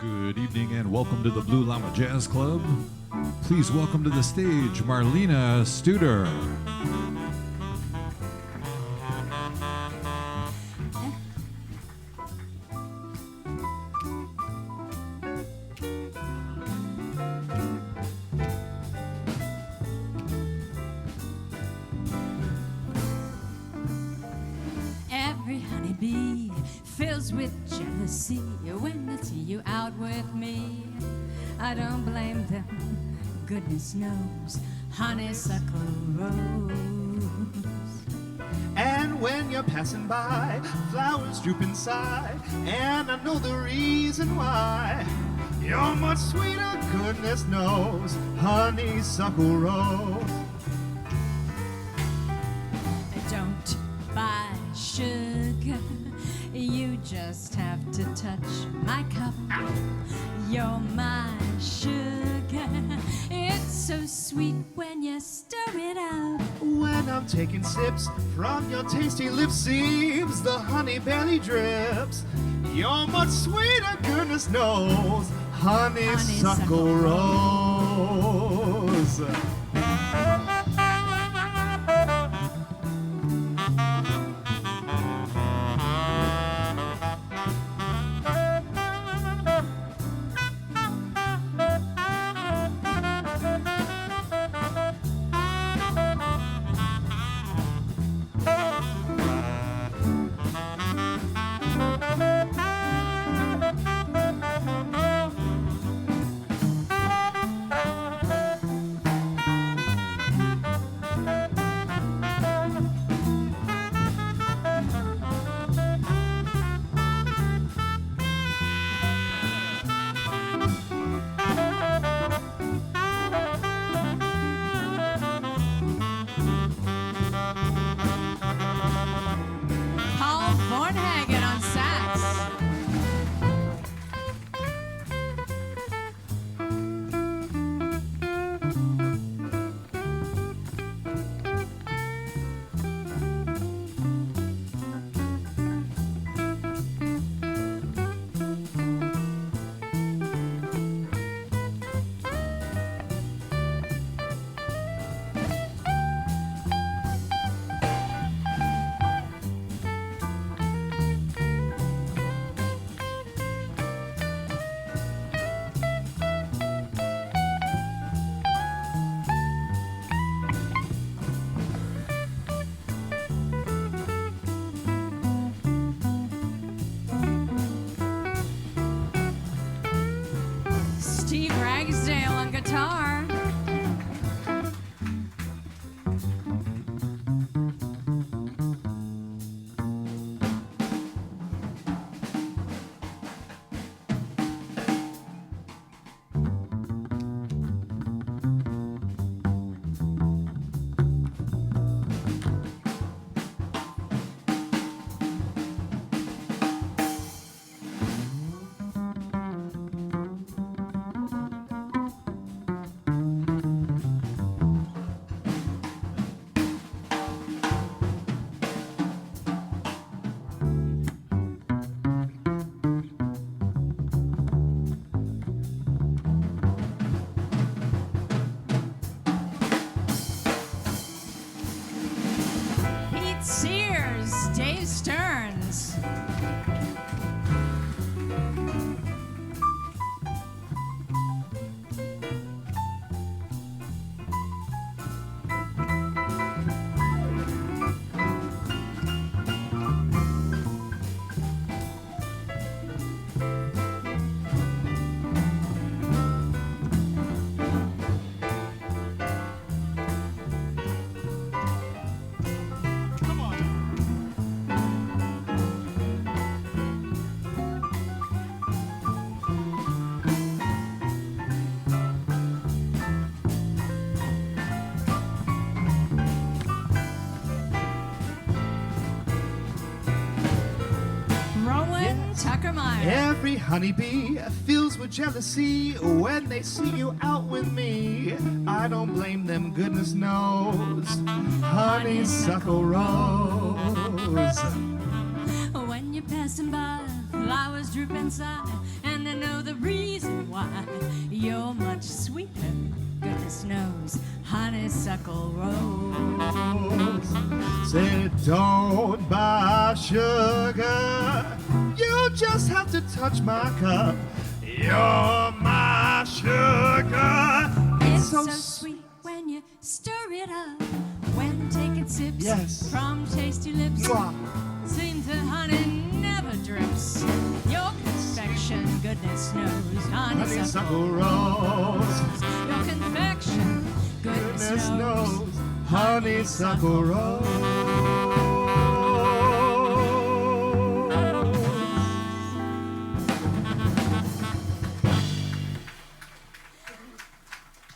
Good evening and welcome to the Blue Llama Jazz Club. Please welcome to the stage Marlena Studer. Every honeybee fills with jealousy when they see you out with me. I don't blame them, goodness knows, honeysuckle rose. And when you're passing by, flowers droop inside, and I know the reason why. You're much sweeter, goodness knows, honeysuckle rose. Don't buy sugar, you just have to touch my cup. You're my sugar, it's so sweet when you stir it up. When I'm taking sips from your tasty lips, seems the honey barely drips. You're much sweeter, goodness knows, honeysuckle rose. On sax. Steve Ragsdale on guitar. Sears, Dave Stearns. Every honeybee fills with jealousy when they see you out with me. I don't blame them, goodness knows, honeysuckle rose. When you're passing by, flowers droop inside, and I know the reason. much sweeter, goodness knows, honeysuckle rose. Said don't buy sugar, you just have to touch my cup. You're my sugar. It's so sweet when you stir it up, when taking sips Yes. from tasty lips. Mwah. Seems the honey never drips. Your confection, goodness knows, honeysuckle Rose. Your confection, goodness knows, honeysuckle rose.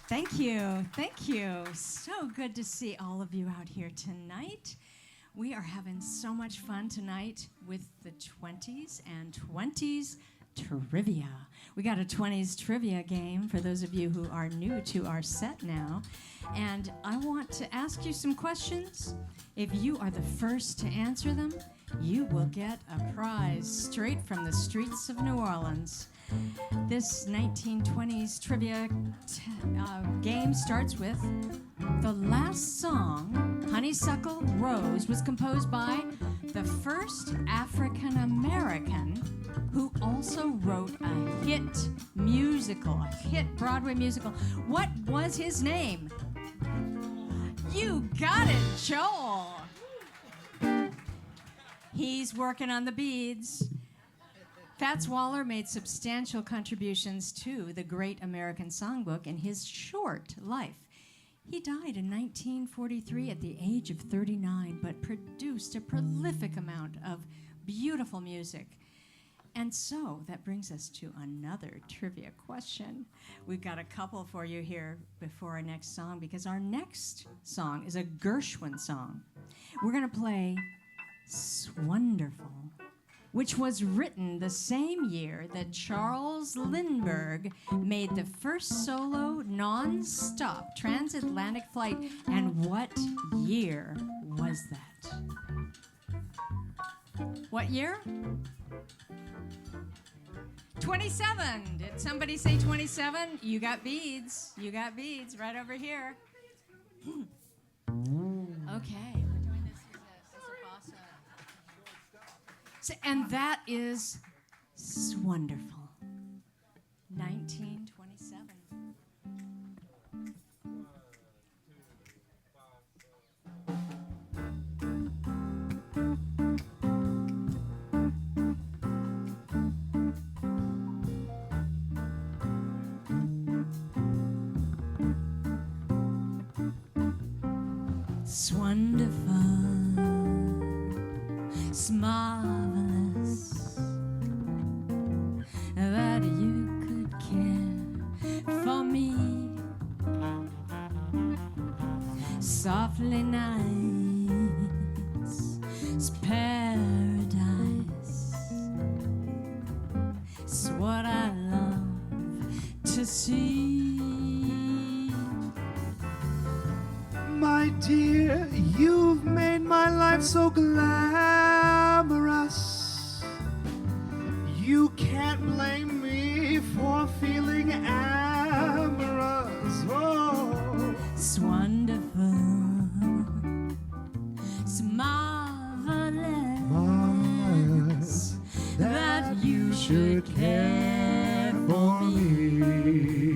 Thank you. Thank you. So good to see all of you out here tonight. We are having so much fun tonight with the 20s and 20s trivia. We got a 20s trivia game for those of you who are new to our set now. And I want to ask you some questions. If you are the first to answer them, you will get a prize straight from the streets of New Orleans. This 1920s trivia game starts with the last song, Honeysuckle Rose, was composed by the first African American who also wrote a hit musical, a hit Broadway musical. What was his name? You got it, Joel. He's working on the beads. Fats Waller made substantial contributions to the Great American Songbook in his short life. He died in 1943 at the age of 39, but produced a prolific amount of beautiful music. And so that brings us to another trivia question. We've got a couple for you here before our next song, because our next song is a Gershwin song. We're going to play "Swonderful," which was written the same year that Charles Lindbergh made the first solo non-stop transatlantic flight. And what year was that? What year? 27. Did somebody say 27? You got beads. You got beads right over here. Okay. And that is wonderful. 1927. It's wonderful. It's marvelous that you could care for me. Softly nice, it's paradise. It's what I love to see. My dear, you've made my life so glamorous. You can't blame me for feeling amorous. Oh, It's wonderful. It's marvelous that you should care for me.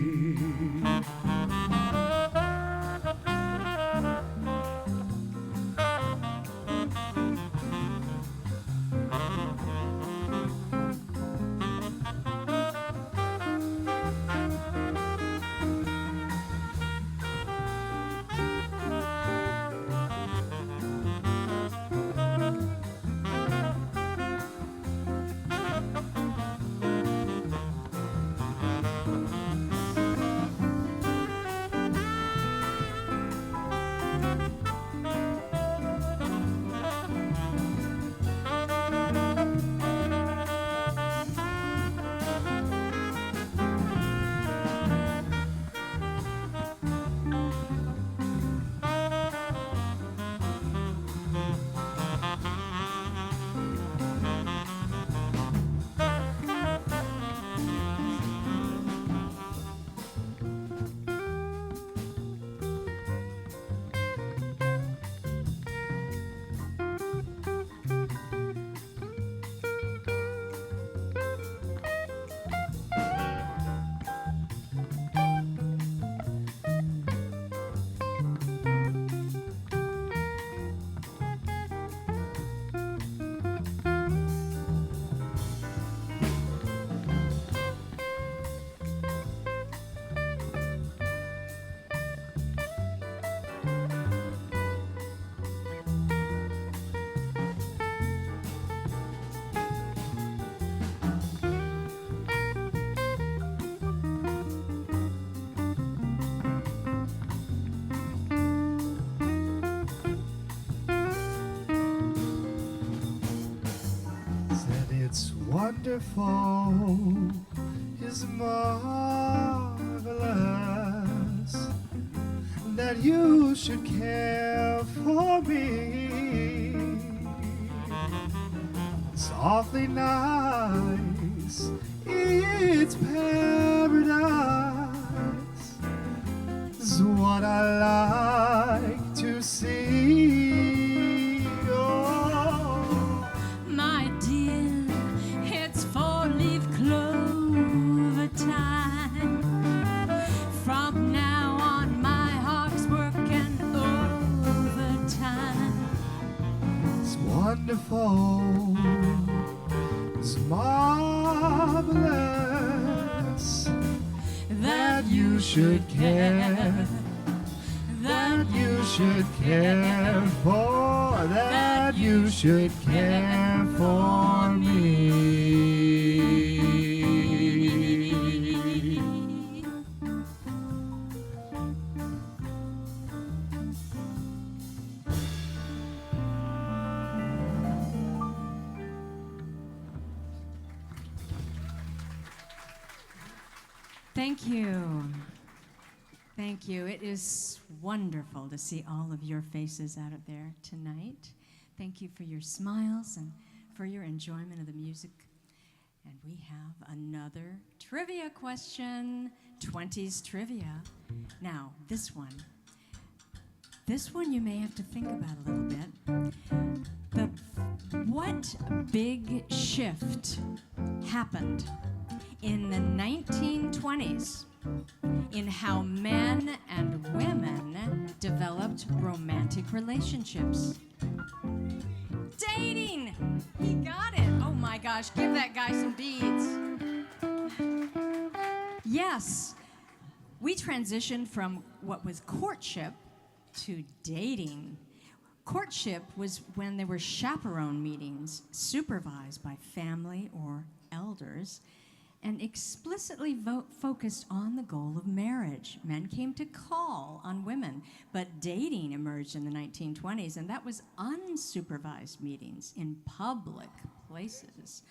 wonderful, is marvelous, that you should care for me. It's awfully nice, it's paradise, is what I like to see. Oh, My dear, it's four-leaf clover time. From now on, my heart's working overtime. it's wonderful, it's marvelous, that you should care, that you should care for, that you should care for me. Thank you. Thank you. It is wonderful to see all of your faces out there tonight. Thank you for your smiles and for your enjoyment of the music. And we have another trivia question, 20s trivia. Now, this one you may have to think about a little bit. What big shift happened in the 1920s in how men and women developed romantic relationships? Dating! He got it! Oh my gosh, give that guy some beads. Yes, we transitioned from what was courtship to dating. Courtship was when there were chaperone meetings supervised by family or elders and explicitly focused on the goal of marriage. Men came to call on women, but dating emerged in the 1920s, and that was unsupervised meetings in public places.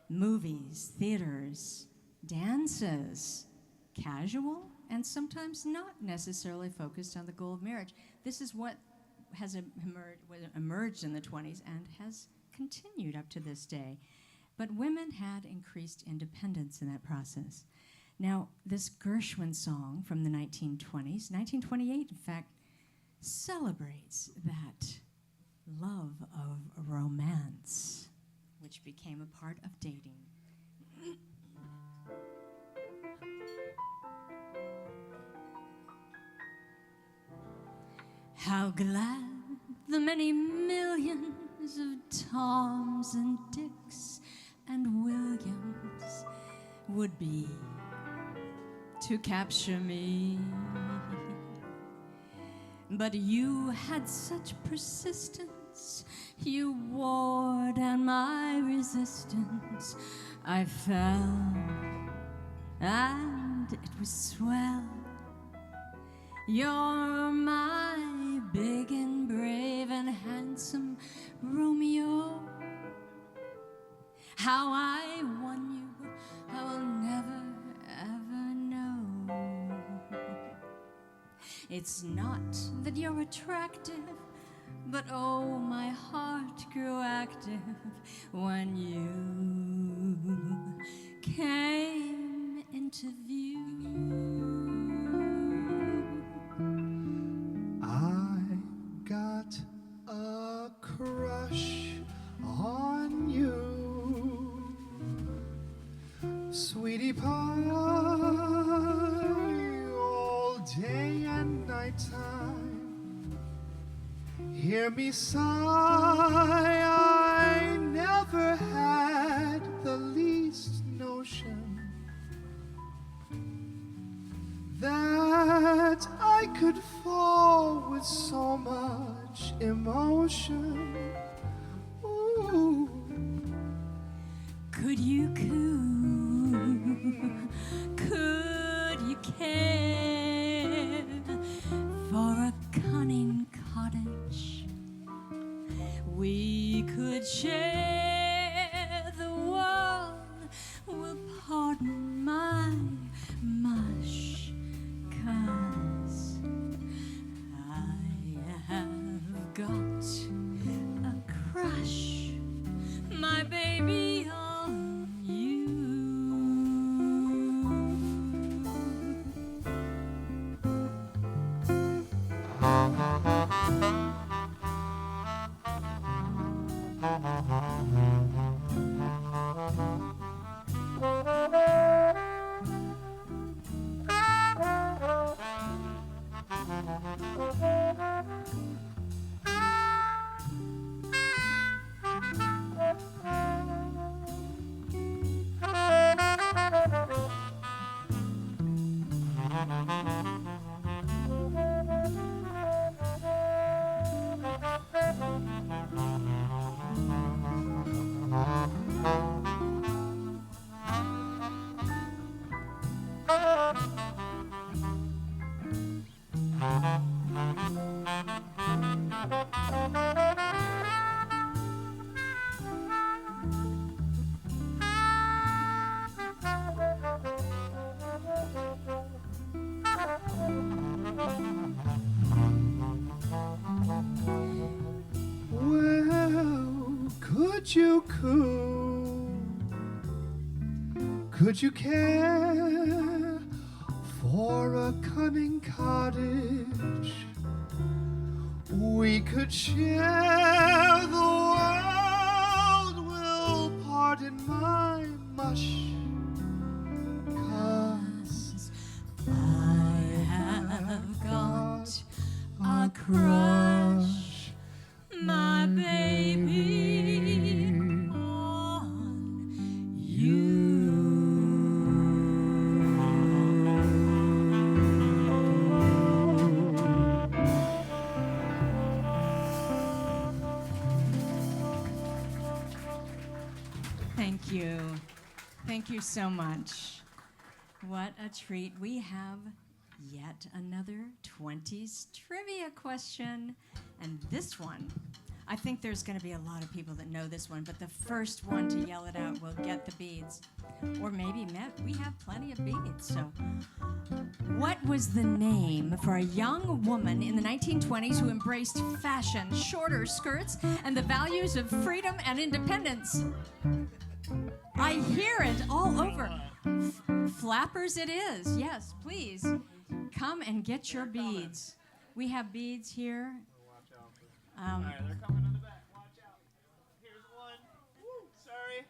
Movies, theaters, dances, casual, and sometimes not necessarily focused on the goal of marriage. This is what has emerged in the 20s and has continued up to this day. But women had increased independence in that process. Now, this Gershwin song from the 1920s, 1928, in fact, celebrates that love of romance, which became a part of dating. How glad the many millions of Toms and Dicks and Williams would be to capture me. But you had such persistence, you wore down my resistance. I fell, and it was swell. You're my big and brave and handsome Romeo. How I won you, I will never, ever know. It's not that you're attractive, but oh, my heart grew active when you came into view. I got a crush on you, sweetie pie, all day and night time. Hear me sigh, I never had the least notion that I could fall with so much emotion. Ooh. Could you could you care for a cunning cottage? We could share the world Well, could you care for a cunning cottage? We could share the world. Will pardon my mush, 'cause I have got a crush, my baby, on you. Thank you. Thank you so much. What a treat. We have yet another 20s trivia question. And this one, I think there's going to be a lot of people that know this one, but the first one to yell it out will get the beads. Or maybe we have plenty of beads. So, what was the name for a young woman in the 1920s who embraced fashion, shorter skirts, and the values of freedom and independence? I hear it all over. Flappers it is. Yes, please. Come and get your beads. We have beads here. All right, they're coming in the back. Watch out. Here's one. Woo, sorry.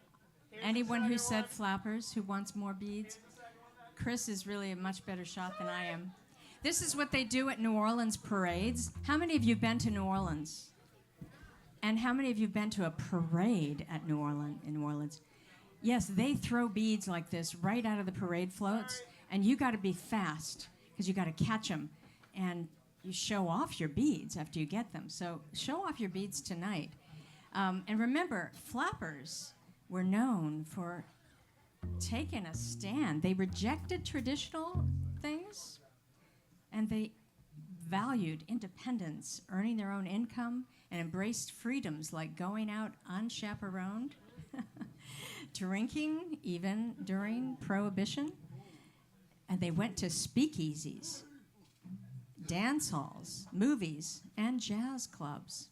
Here's Anyone the who second said flappers who wants more beads? Chris is really a much better shot than I am. This is what they do at New Orleans parades. How many of you have been to New Orleans? And how many of you have been to a parade at New Orleans? Yes, they throw beads like this right out of the parade floats, and you got to be fast because you got to catch them, and you show off your beads after you get them. So show off your beads tonight. And remember, flappers were known for taking a stand. They rejected traditional things, and they valued independence, earning their own income, and embraced freedoms like going out unchaperoned, drinking even during Prohibition, and they went to speakeasies, dance halls, movies, and jazz clubs.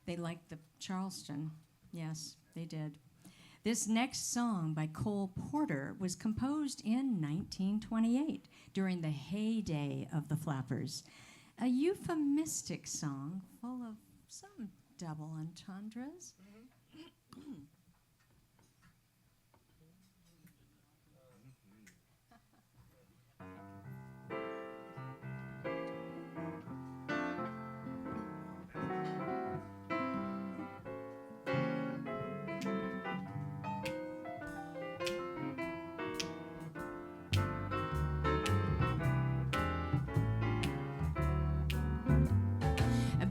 They liked the Charleston. Yes, they did. This next song by Cole Porter was composed in 1928 during the heyday of the Flappers. A euphemistic song full of some double entendres.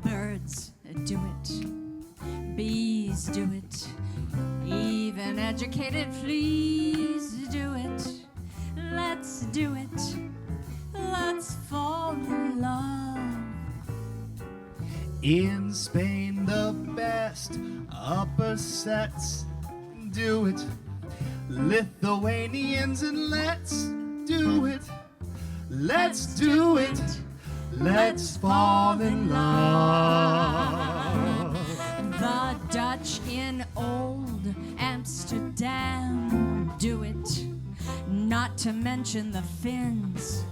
Birds do it, bees do it, even educated fleas do it. Let's do it, let's fall in love. In Spain, the best upper sets do it. Lithuanians, and let's do it. Let's do it. Let's fall in love. The Dutch in old Amsterdam do it, not to mention the Finns.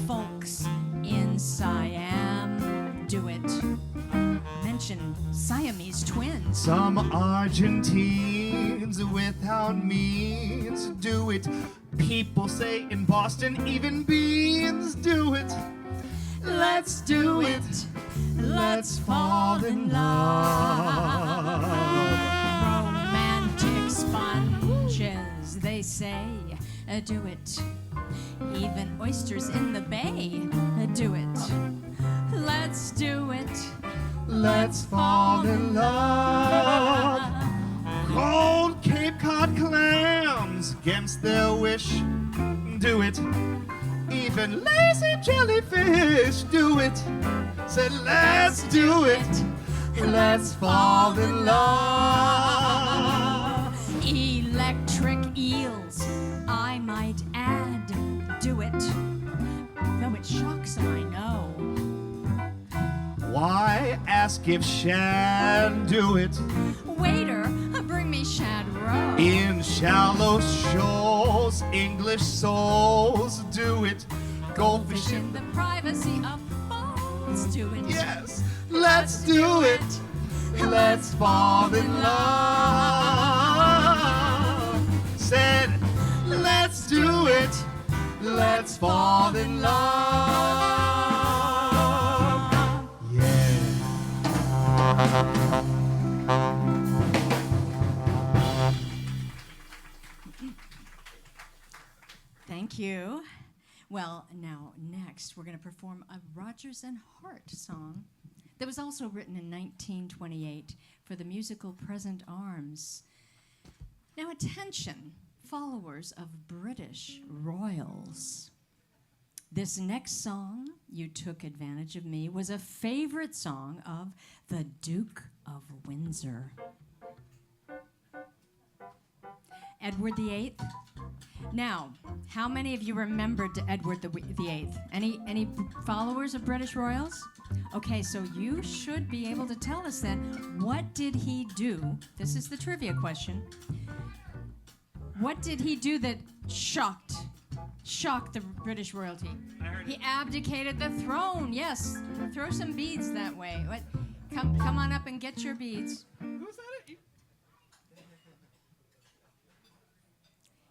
Folks in Siam do it. Mention Siamese twins. Some Argentines without means do it. People say in Boston even beans do it. Let's do it. Let's fall in love. Romantic sponges, they say, do it. Even oysters in the bay do it. Let's do it. Let's fall in love. Cold Cape Cod clams against their wish do it. Even lazy jellyfish do it. Said, let's do it. Let's fall in love. Electric eels, I might add, do it. Though it shocks them, I know. Why ask if Shad do it? Waiter, bring me shad roe. In shallow shoals, English souls do it. Goldfish In the privacy of boats, do it. Yes, let's do it. Let's fall in love. Said, let's do it. Let's fall in love. Yeah. Thank you. Well, now, next, we're going to perform a Rodgers and Hart song that was also written in 1928 for the musical Present Arms. Now, attention, followers of British royals. This next song, You Took Advantage of Me, was a favorite song of the Duke of Windsor. Edward VIII. Now, how many of you remembered Edward VIII? Any followers of British royals? Okay, so you should be able to tell us then, what did he do? This is the trivia question. What did he do that shocked the British royalty? He abdicated the throne. Yes, throw some beads that way. What? Come on up and get your beads. Who's that?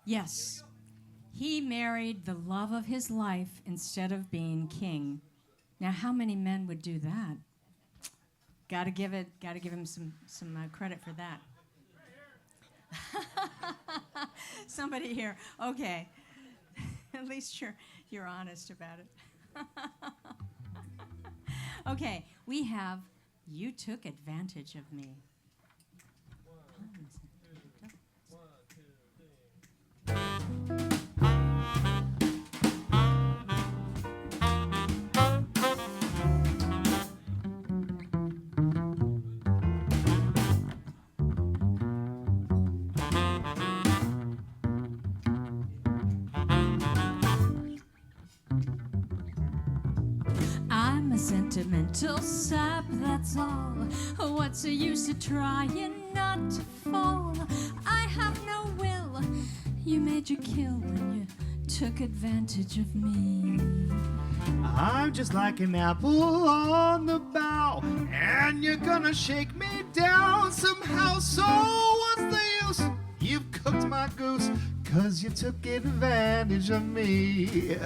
Yes, he married the love of his life instead of being king. Now, how many men would do that? Got to give him some credit for that. Somebody here. Okay. At least you're honest about it. Okay, we have You Took Advantage of Me. I'm a sentimental sap, that's all. What's the use of trying not to fall? I have no will. You made your kill when you took advantage of me. I'm just like an apple on the bough, and you're gonna shake me down somehow. So what's the use? You've cooked my goose, 'cause you took advantage of me.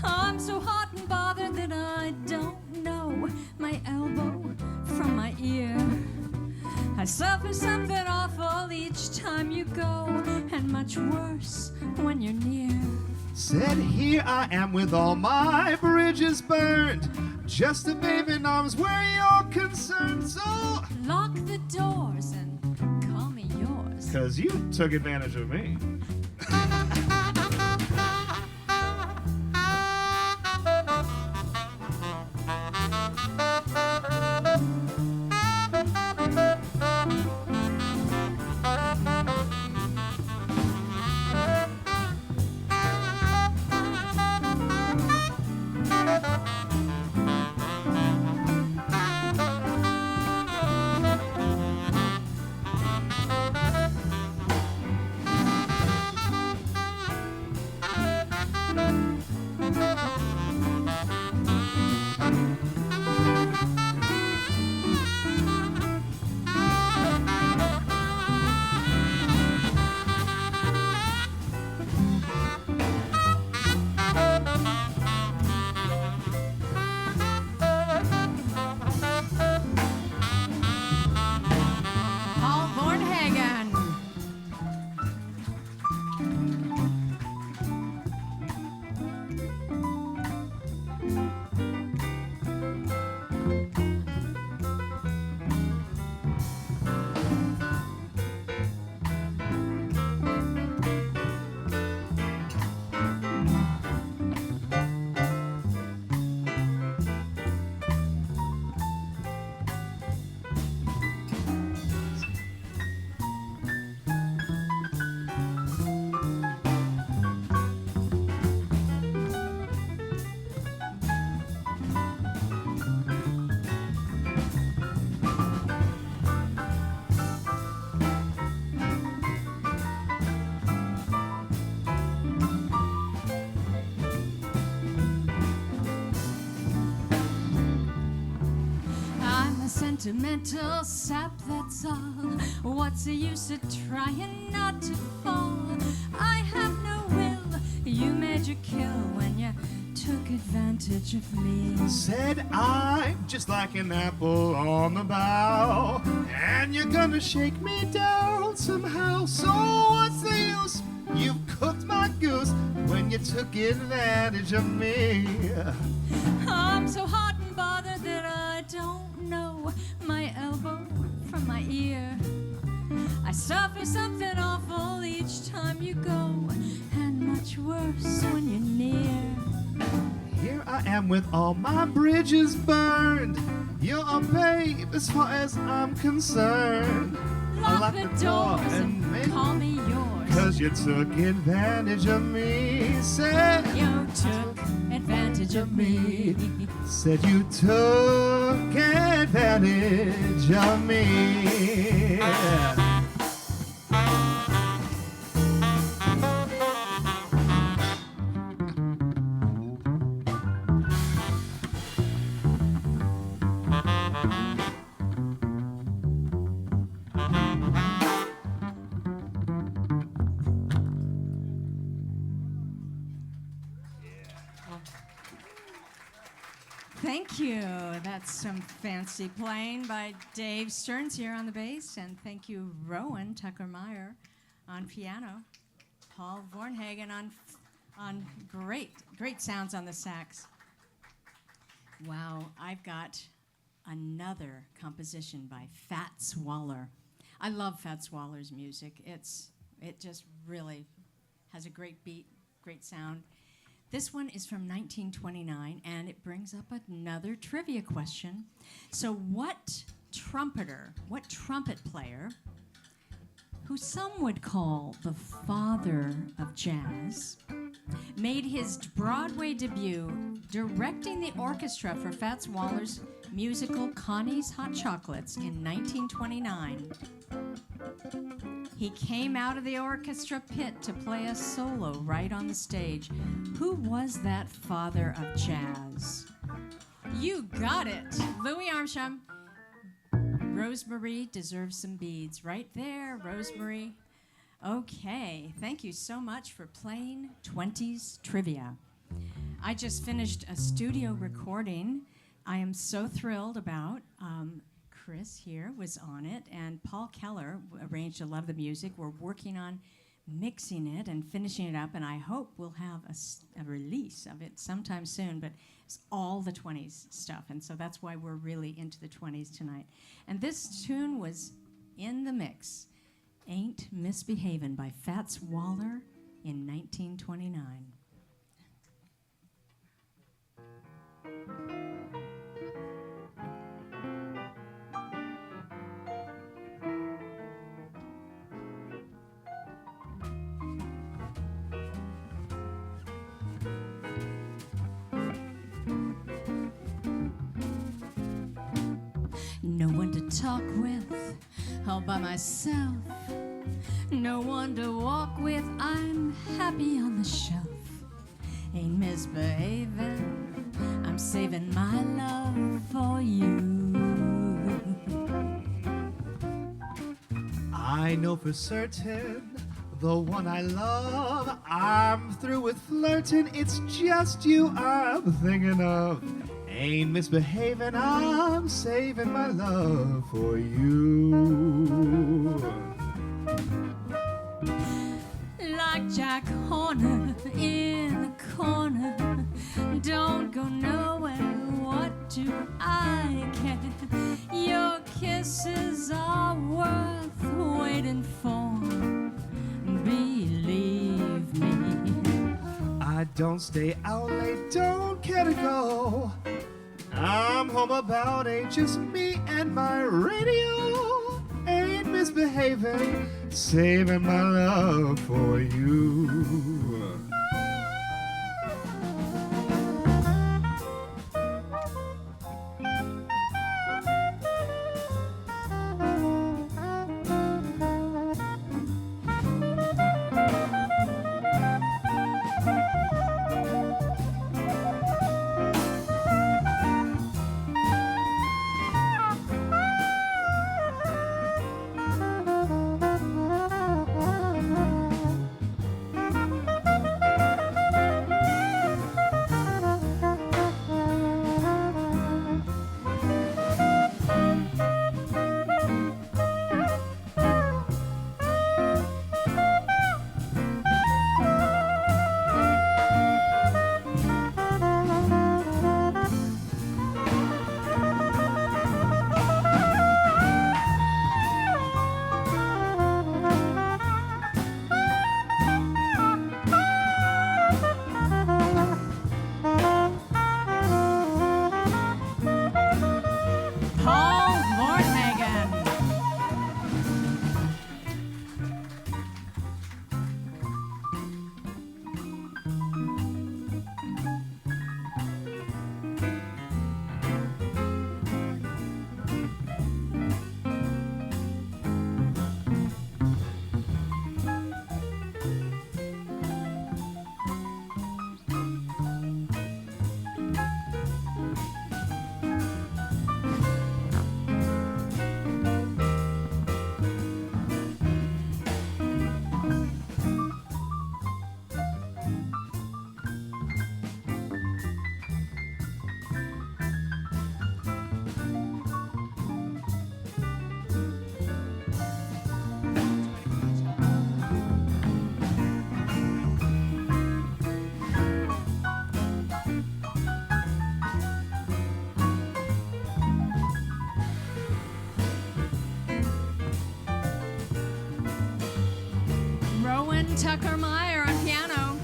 I'm so hot and bothered that I don't know my elbow from my ear. I suffer something awful each time you go, and much worse when you're near. Said, here I am with all my bridges burned, just a babe in arms where you're concerned. So Lock the doors and call me yours. 'cause you took advantage of me. sentimental sap, that's all. What's the use of trying not to fall? I have no will, you made your kill when you took advantage of me. Said I'm just like an apple on the bough, and you're gonna shake me down somehow. So what's the use? You've cooked my goose when you took advantage of me. I'm so hot and bothered that I don't know my elbow from my ear. I suffer something awful each time you go, and much worse when you're near. Here I am with all my bridges burned. You're a babe as far as I'm concerned. Lock the doors and call me yours. 'Cause you took advantage of me. Said you took advantage of me. Said you took advantage of me. Thank you. That's some fancy playing by Dave Stearns here on the bass, and thank you, Rowan Tucker-Meyer on piano, Paul Vornhagen on great sounds on the sax. Wow, I've got another composition by Fats Waller. I love Fats Waller's music. It just really has a great beat, great sound. This one is from 1929, and it brings up another trivia question. So what trumpet player, who some would call the father of jazz, made his Broadway debut directing the orchestra for Fats Waller's musical Connie's Hot Chocolates in 1929? He came out of the orchestra pit to play a solo right on the stage. Who was that father of jazz? You got it. Louis Armstrong. Rosemary deserves some beads. Right there, Rosemary. Okay, thank you so much for playing 20s Trivia. I just finished a studio recording I am so thrilled about. Chris here was on it, and Paul Keller arranged a lot of the music. We're working on mixing it and finishing it up, and I hope we'll have a release of it sometime soon, but it's all the 20s stuff, and so that's why we're really into the 20s tonight. And this tune was in the mix, Ain't Misbehavin' by Fats Waller in 1929. No one to talk with, all by myself. No one to walk with, I'm happy on the shelf. Ain't misbehaving, I'm saving my love for you. I know for certain the one I love. I'm through with flirting, it's just you I'm thinking of. Ain't misbehaving, I'm saving my love for you. Like Jack Horner in the corner, don't go nowhere, what do I care? Your kisses are worth waiting for, believe me. I don't stay out late, don't care to go. I'm home about 8, just me and my radio. Ain't misbehaving, saving my love for you. Tucker Meyer on piano.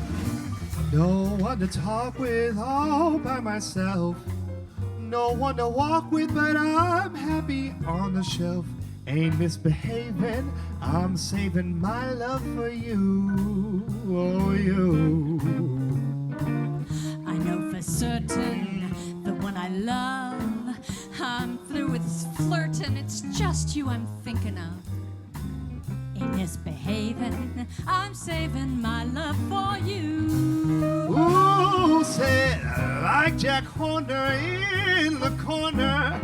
No one to talk with all by myself. No one to walk with, but I'm happy on the shelf. Ain't misbehaving, I'm saving my love for you. Oh, you. I know for certain the one I love. I'm through with flirting, it's just you I'm thinking of. Ain't misbehaving, I'm saving my love for you. Ooh, said like Jack Horner in the corner.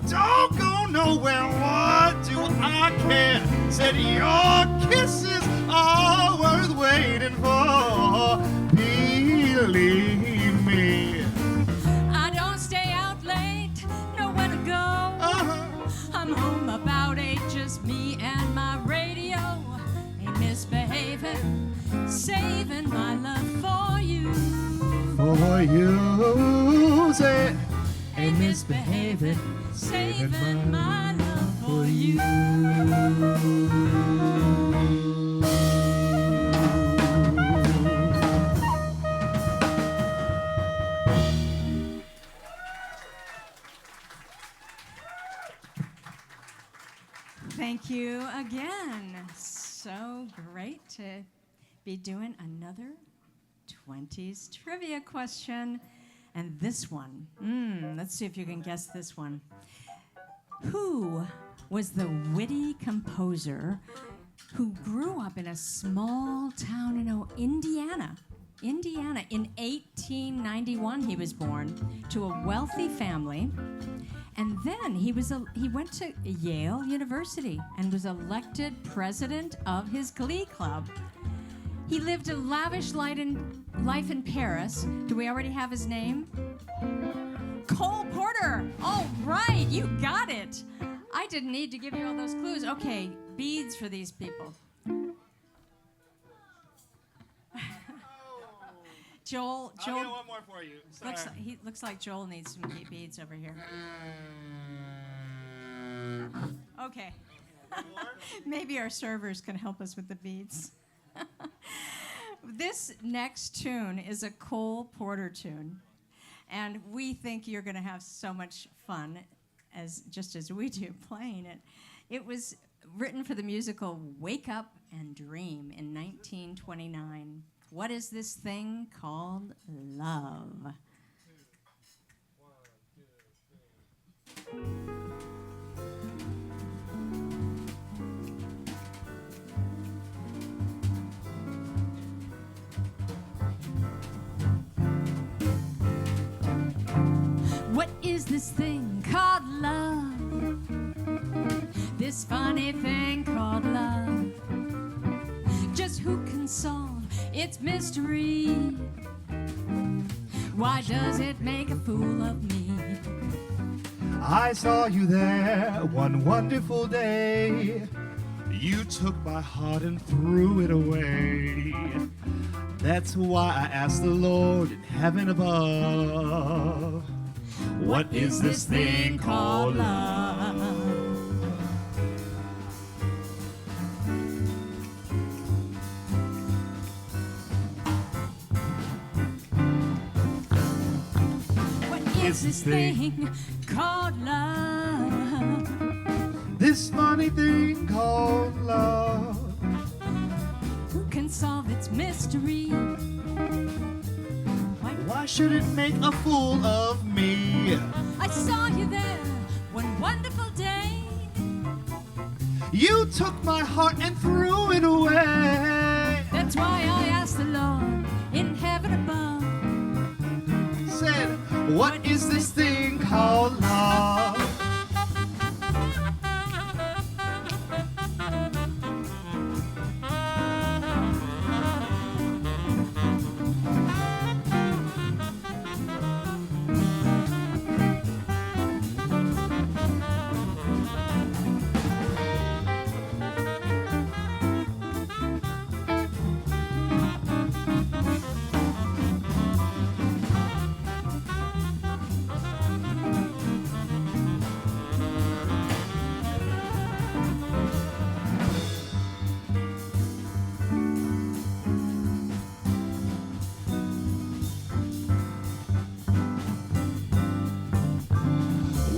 Don't go nowhere, what do I care? Said your kisses are worth waiting for. Believe me. I don't stay out late, nowhere to go. I'm home about 8, just me and my radio. Ain't misbehaving, saving my love for you. For you, said Ain't misbehaving, saving my love for you. Thank you again. So great to be doing another 20s trivia question. And this one, let's see if you can guess this one. Who was the witty composer who grew up in a small town in Indiana? Indiana. In 1891, he was born to a wealthy family. And then he went to Yale University and was elected president of his glee club. He lived a lavish life in Paris. Do we already have his name? Cole Porter. All right, you got it. I didn't need to give you all those clues. Okay, beads for these people. Joel. I'll get one more for you. Sorry. Looks like Joel needs some beads over here. Okay. Maybe our servers can help us with the beads. This next tune is a Cole Porter tune, and we think you're going to have so much fun, just as we do, playing it. It was written for the musical Wake Up and Dream in 1929. What is this thing called love? What is this thing called love? This funny thing called love. Just who can solve its mystery? Why does it make a fool of me? I saw you there one wonderful day. You took my heart and threw it away. That's why I asked the Lord in heaven above, what is this thing called love? What is this thing called love? This funny thing called love. Who can solve its mystery? Why should it make a fool of me? I saw you there one wonderful day. You took my heart and threw it away. That's why I asked the Lord in heaven above, Said, what is this thing called love?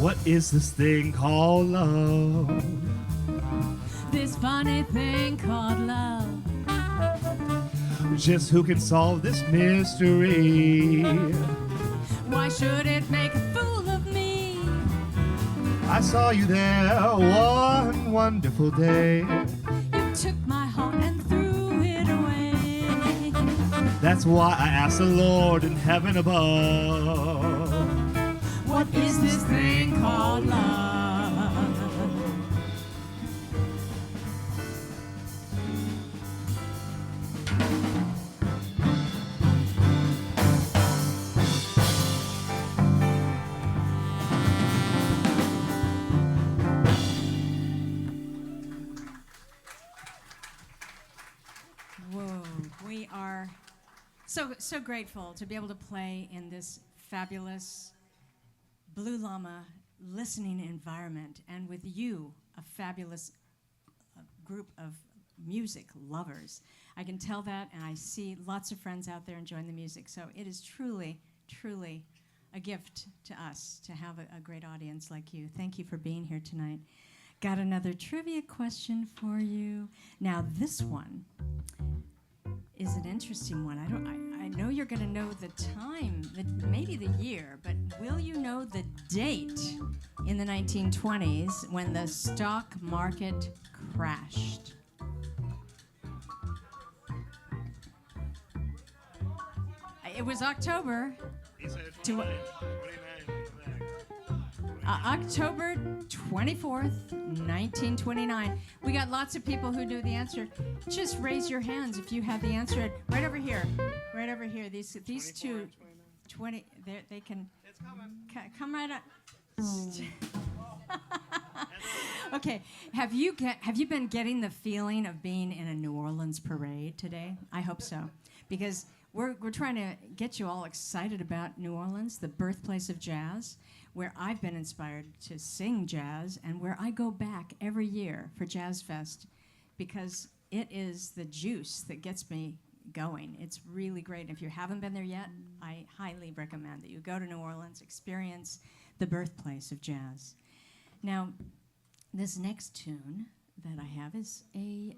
What is this thing called love? This funny thing called love. Just who can solve this mystery? Why should it make a fool of me? I saw you there one wonderful day. You took my heart and threw it away. That's why I asked the Lord in heaven above. What is this thing called love? Whoa, we are so grateful to be able to play in this fabulous Blue Llama listening environment, and with you, a fabulous group of music lovers. I can tell that, and I see lots of friends out there enjoying the music, so it is truly, truly a gift to us to have a great audience like you. Thank you for being here tonight. Got another trivia question for you. Now, this one is an interesting one. I know you're going to know the time, maybe the year, but will you know the date in the 1920s when the stock market crashed? It was October. He said Do 29. October 24th, 1929. We got lots of people who knew the answer. Just raise your hands if you have the answer. Right over here. Right over here. These two, 20, they can It's coming. come right up. Okay. Have you been getting the feeling of being in a New Orleans parade today? I hope so. Because we're trying to get you all excited about New Orleans, the birthplace of jazz, where I've been inspired to sing jazz and where I go back every year for Jazz Fest because it is the juice that gets me going. It's really great. If you haven't been there yet, I highly recommend that you go to New Orleans, experience the birthplace of jazz. Now, this next tune that I have is a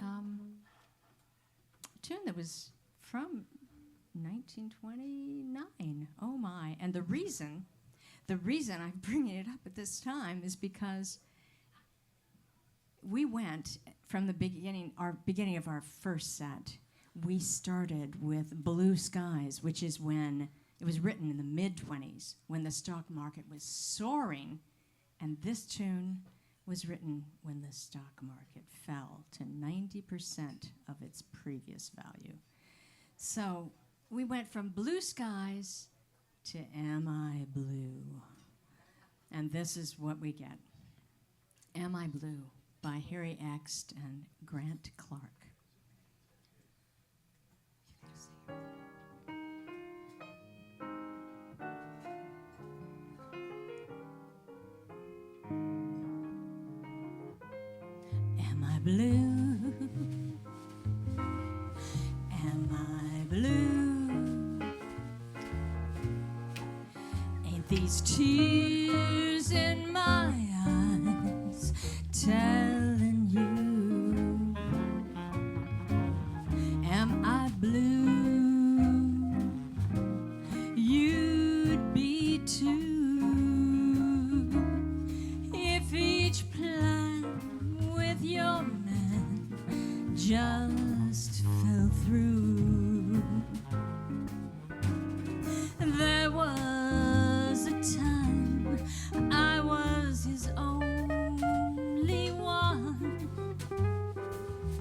tune that was from 1929. Oh my. And the reason I'm bringing it up at this time is because we went from the beginning of our first set. We started with Blue Skies, which is when it was written in the mid-20s, when the stock market was soaring, and this tune was written when the stock market fell to 90% of its previous value. So we went from Blue Skies to Am I Blue? And this is what we get. Am I Blue by Harry Ext and Grant Clark. Am I blue? Am I blue? Ain't these tears in my eyes telling you? Am I blue? You'd be too if each plan with your man just fell through. There was a time I was his only one.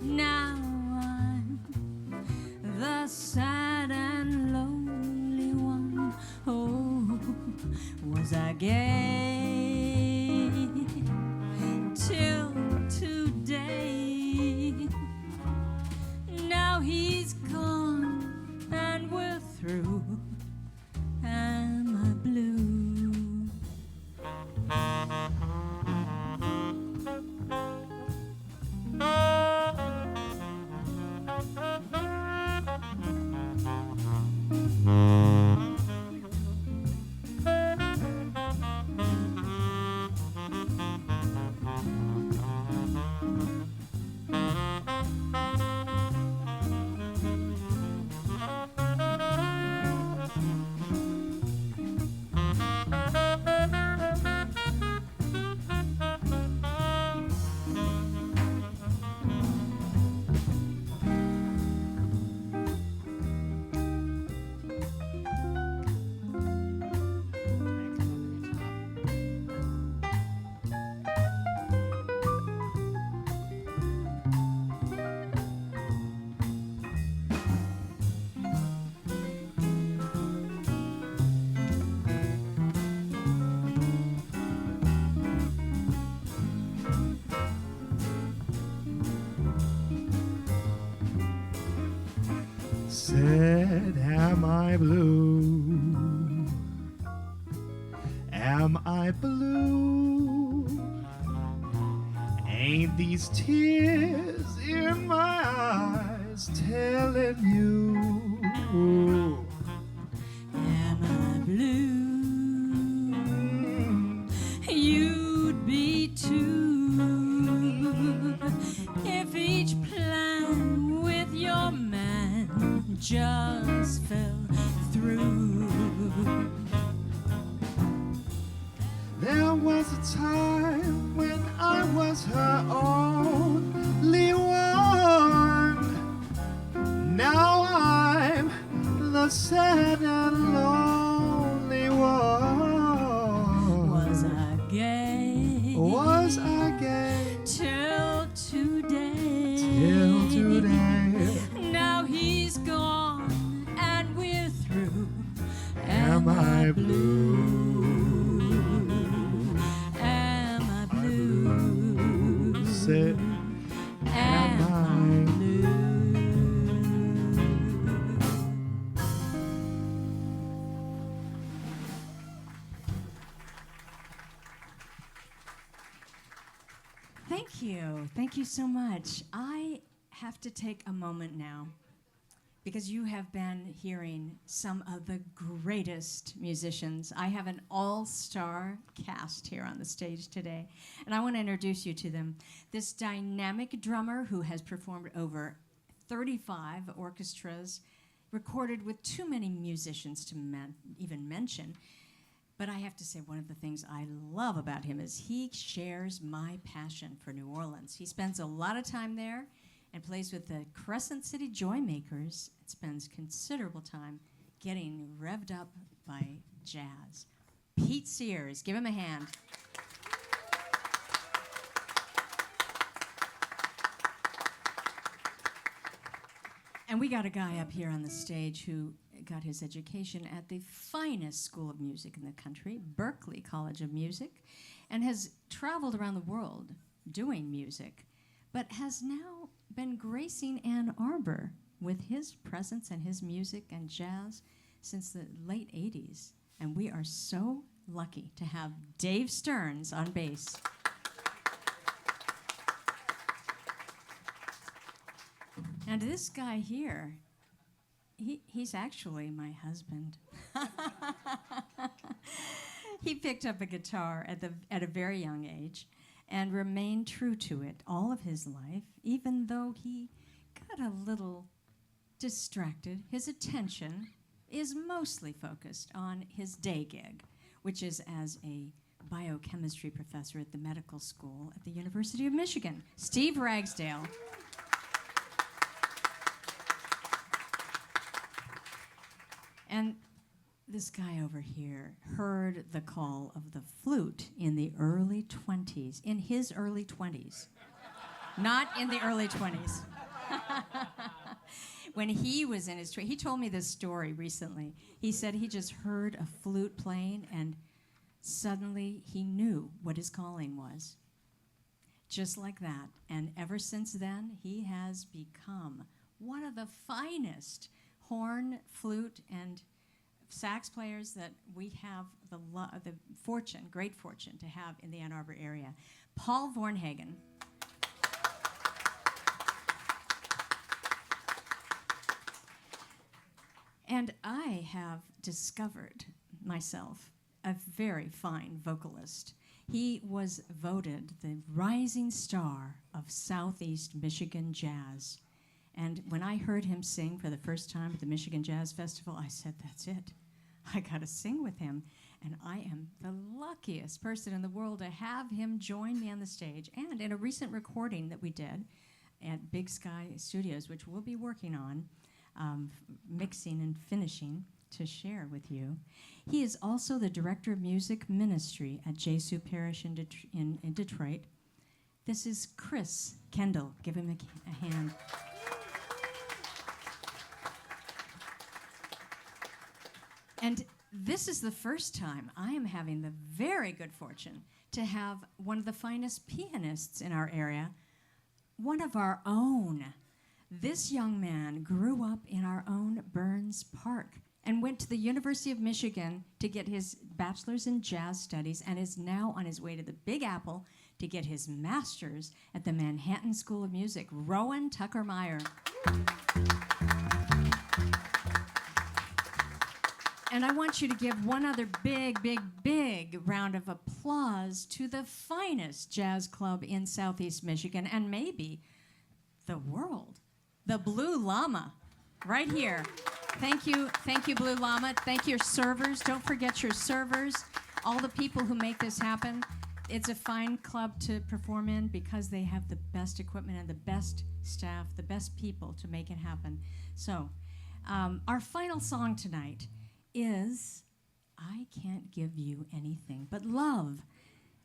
Now I'm the sad and lonely one. Oh, was I gay till today? Now he's gone and we're through. Am I blue? said, am I blue? Am I blue? Ain't these tears in my eyes telling you? Am I blue? You'd be too if each plan with your man just fell through. There was a time when I was her only one. Now I'm the sad and lonely one. Was I gay? Was I gay? Till today. Till today. Now he's gone and we're through. Am I blue? Am I blue? Said, Am I blue? Thank you. Thank you so much. I have to take a moment now because you have been hearing some of the greatest musicians. I have an all-star cast here on the stage today, and I want to introduce you to them. This dynamic drummer who has performed over 35 orchestras, recorded with too many musicians to even mention. But I have to say, one of the things I love about him is he shares my passion for New Orleans. He spends a lot of time there and plays with the Crescent City Joymakers and spends considerable time getting revved up by jazz. Pete Sears, give him a hand. And we got a guy up here on the stage who got his education at the finest school of music in the country, Berklee College of Music, and has traveled around the world doing music, but has now been gracing Ann Arbor with his presence and his music and jazz since the late 80s. And we are so lucky to have Dave Stearns on bass. And this guy here, he's actually my husband. He picked up a guitar at a very young age and remained true to it all of his life, even though he got a little distracted. His attention is mostly focused on his day gig, which is as a biochemistry professor at the medical school at the University of Michigan. Steve Ragsdale. And this guy over here heard the call of the flute in the early 20s, in his early 20s, not in the early 20s. When he was in his he told me this story recently. He said he just heard a flute playing and suddenly he knew what his calling was. Just like that. And ever since then, he has become one of the finest horn, flute, and sax players that we have the great fortune to have in the Ann Arbor area. Paul Vornhagen. And I have discovered myself a very fine vocalist. He was voted the rising star of Southeast Michigan jazz. And when I heard him sing for the first time at the Michigan Jazz Festival, I said, that's it. I got to sing with him. And I am the luckiest person in the world to have him join me on the stage. And in a recent recording that we did at Big Sky Studios, which we'll be working on, mixing and finishing to share with you. He is also the Director of Music Ministry at Jesu Parish in Detroit. This is Chris Kendall. Give him a hand. And this is the first time I am having the very good fortune to have one of the finest pianists in our area, one of our own, This young man grew up in our own Burns Park and went to the University of Michigan to get his bachelor's in jazz studies and is now on his way to the Big Apple to get his master's at the Manhattan School of Music. Rowan Tucker-Meyer. And I want you to give one other big, big, big round of applause to the finest jazz club in Southeast Michigan and maybe the world, the Blue Llama, right here. Thank you, Blue Llama. Thank your servers. Don't forget your servers, all the people who make this happen. It's a fine club to perform in because they have the best equipment and the best staff, the best people to make it happen. So, our final song tonight is I Can't Give You Anything But Love,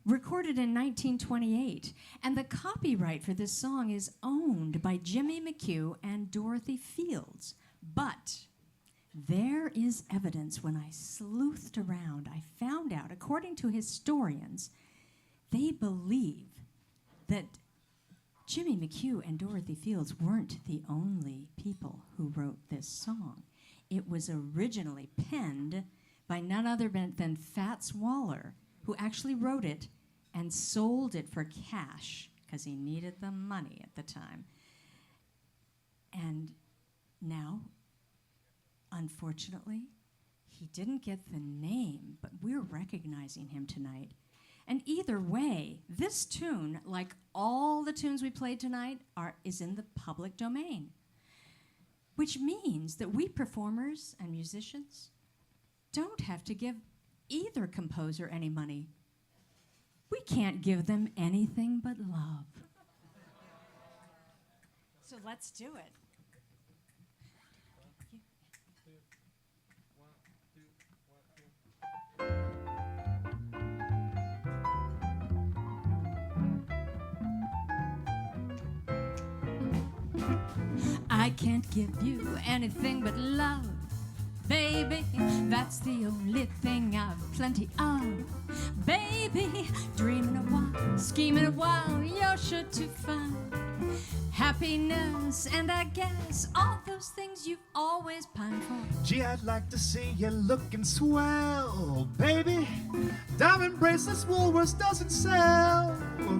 recorded in 1928. And the copyright for this song is owned by Jimmy McHugh and Dorothy Fields. But there is evidence. When I sleuthed around, I found out, according to historians, they believe that Jimmy McHugh and Dorothy Fields weren't the only people who wrote this song. It was originally penned by none other than Fats Waller, who actually wrote it and sold it for cash because he needed the money at the time. And now, unfortunately, he didn't get the name, but we're recognizing him tonight. And either way, this tune, like all the tunes we played tonight, is in the public domain, which means that we performers and musicians don't have to give either composer any money. We can't give them anything but love. So let's do it. I can't give you anything but love, baby. That's the only thing I've plenty of, baby. Dreaming a while, scheming a while, you're sure to find happiness, and I guess all those things you've always pined for. Gee, I'd like to see you looking swell, baby. Diamond bracelets Woolworths doesn't sell,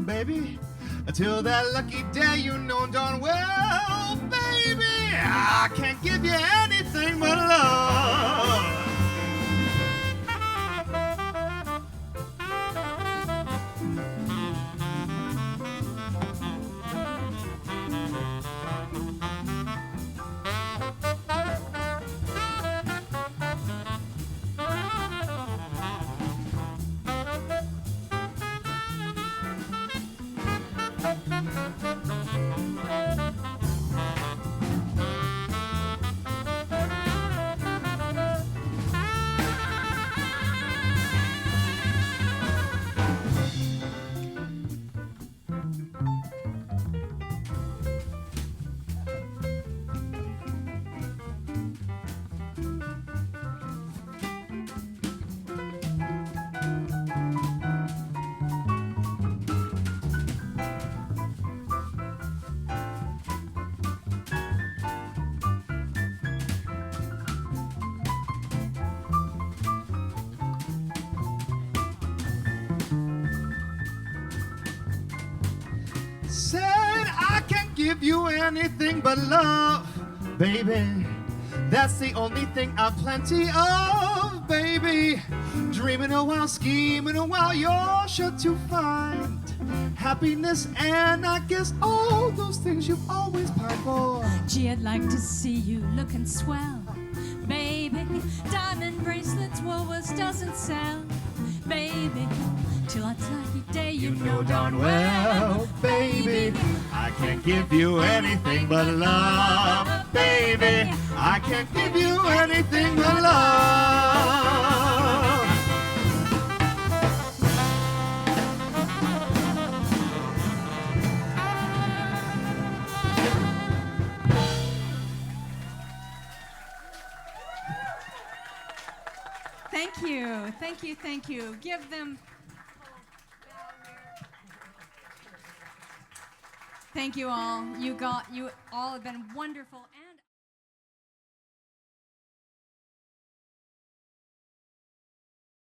baby. Until that lucky day, you know darn well, baby, I can't give you anything but love. Said I can't give you anything but love, baby. That's the only thing I've plenty of, baby. Dreaming a while, scheming a while, you're sure to find happiness, and I guess all those things you've always pined for. Gee, I'd like to see you looking swell, baby. Diamond bracelets Woolworths doesn't sell, baby. Till a lucky day, you know darn well, baby, I can't give you anything but love, baby. I can't give you anything but love. Thank you, thank you, thank you. Give them. Thank Thank you all. You all have been wonderful.